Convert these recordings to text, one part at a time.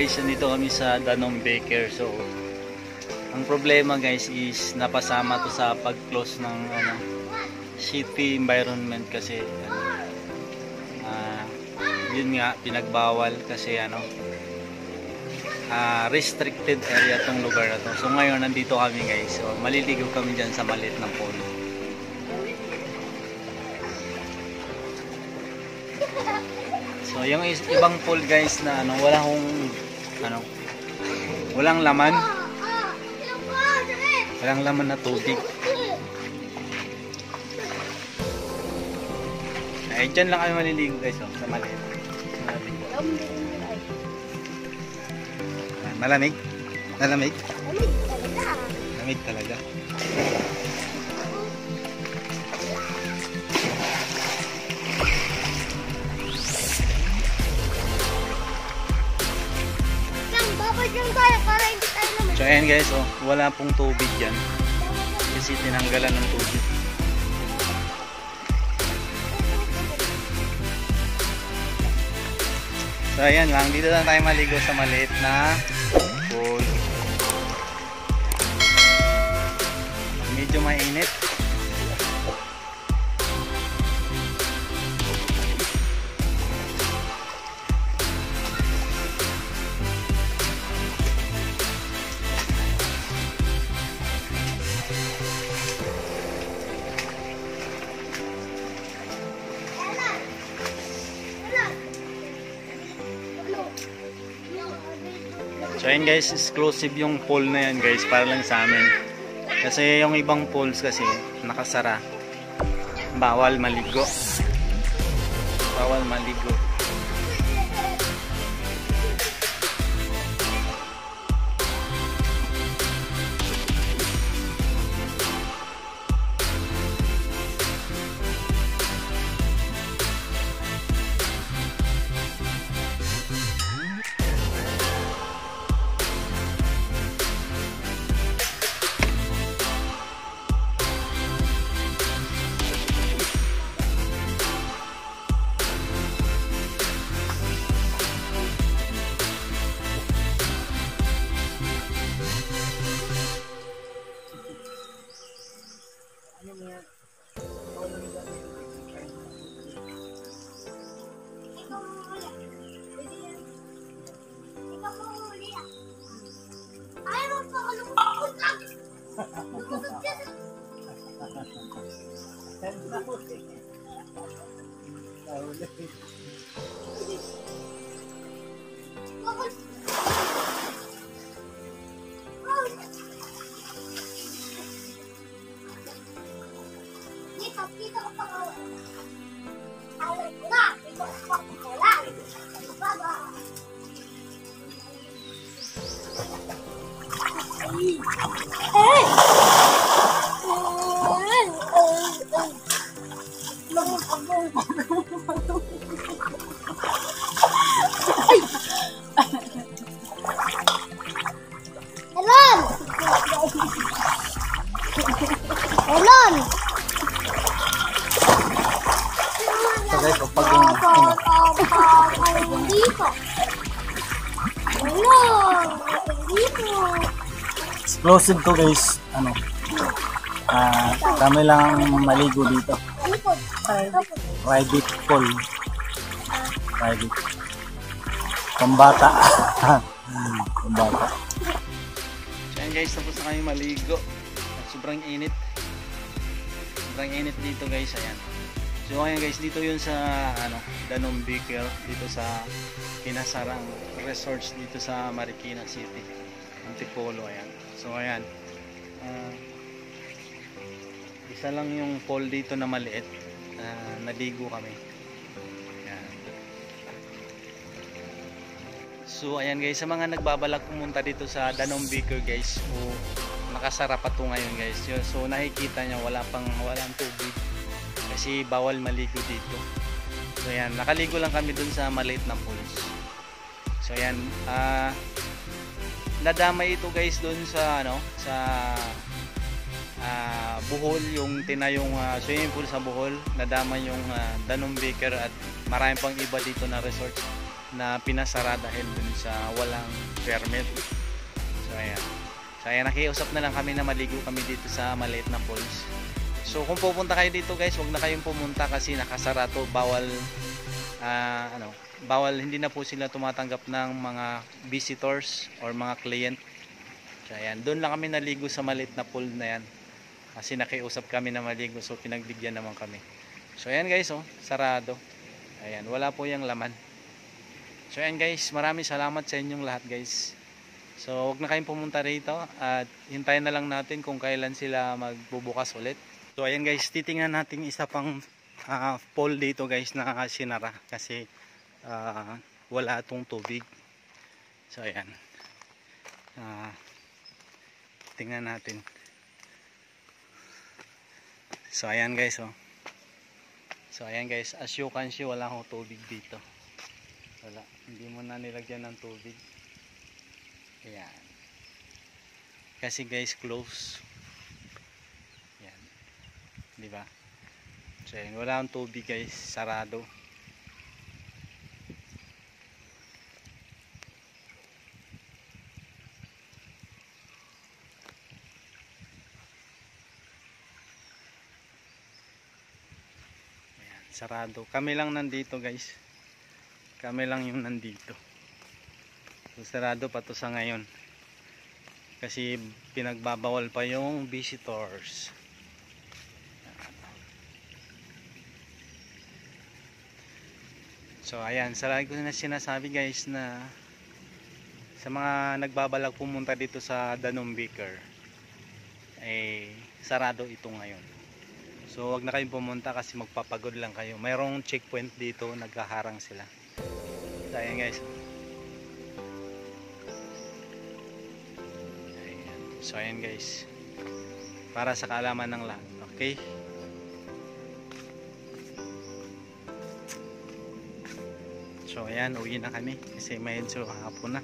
guys, nandito kami sa Danone Baker. So ang problema guys is napasama to sa pag-close ng city environment kasi yun nga pinagbawal kasi restricted area tong lugar na to. So ngayon nandito kami guys. So maliligo kami dyan sa maliit ng pool. So yung ibang pool guys na walang laman. Walang laman na tubig. Ay dyan lang kami maliligo guys sa maliit. Malamig? Malamig? Malamig talaga. So ayan guys, wala pong tubig dyan kasi tinanggalan ng tubig. So ayan lang, dito lang tayo maligo sa maliit na pool. Medyo mainit. So ayun guys, exclusive yung pool na yan guys para lang sa amin. Kasi yung ibang pools kasi nakasara. Bawal maligo. Bawal maligo. Exclusive to guys, kami lang maligo dito. Private pool. Private. Pambata. Pambata. So yan guys, tapos na kami maligo. Sobrang init. Sobrang init dito guys, ayan. So ayan guys, dito yun sa Danone Baker, dito sa Pinasarang Resorts dito sa Marikina City, Antipolo, ayan. So ayan, isa lang yung pool dito na maliit, naligo kami. Ayan. So ayan guys, sa mga nagbabalak pumunta dito sa Danone Baker guys, nakasara pa to ngayon guys. So nakikita nyo walang tubig kasi bawal maligo dito. So ayan, nakaligo lang kami dun sa maliit na pools. So ayan, nadamay ito guys doon sa Bohol, yung tinayong swimming pool sa Bohol, nadamay yung Danone Baker at marami pang iba dito na resort. na pinasara dahil dun sa walang permit. So ayan. So ayan, nakiusap na lang kami na maligo kami dito sa maliit na falls. So kung pupunta kayo dito guys, wag na kayong pumunta kasi nakasara to. Bawal bawal, hindi na po sila tumatanggap ng mga visitors or mga client. So ayan, doon lang kami naligo sa maliit na pool na yan. Kasi nakiusap kami na maligo, so pinagbigyan naman kami. So ayan guys, oh, sarado. Ayan, wala po yung laman. So ayan guys, maraming salamat sa inyong lahat guys. So huwag na kayong pumunta rito at hintayin na lang natin kung kailan sila magbubukas ulit. So ayan guys, titingnan natin isa pang pool dito guys na sinara kasi wala itong tubig. So ayan, tingnan natin. So ayan guys, oh. So ayan guys, as you can see, wala akong tubig dito. Wala, hindi mo na nilagyan ng tubig. Ayan. Kasi guys, close. Ayan. Di ba? So ayan, wala akong tubig guys, sarado. Ayan, sarado. Kami lang nandito guys. Kami lang yung nandito. So, sarado pa to sa ngayon. Kasi pinagbabawal pa yung visitors. So ayan, sarado ko na sinasabi guys na sa mga nagbabalak pumunta dito sa Danum Beaker, sarado ito ngayon. So wag na kayong pumunta kasi magpapagod lang kayo. Mayroong checkpoint dito, naghaharang sila. So ayan guys. Ayan. So ayan guys, para sa kaalaman ng lahat. Okay. So ayan, uwi na kami kasi medyo hapon na.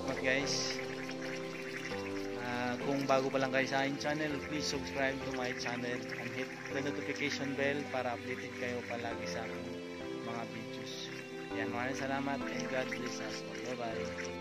Okay guys, kung bago pa lang kayo sa aking channel, please subscribe to my channel and hit the notification bell para updated kayo palagi sa aking mga videos. Yan, maraming salamat and God bless us all. Bye bye.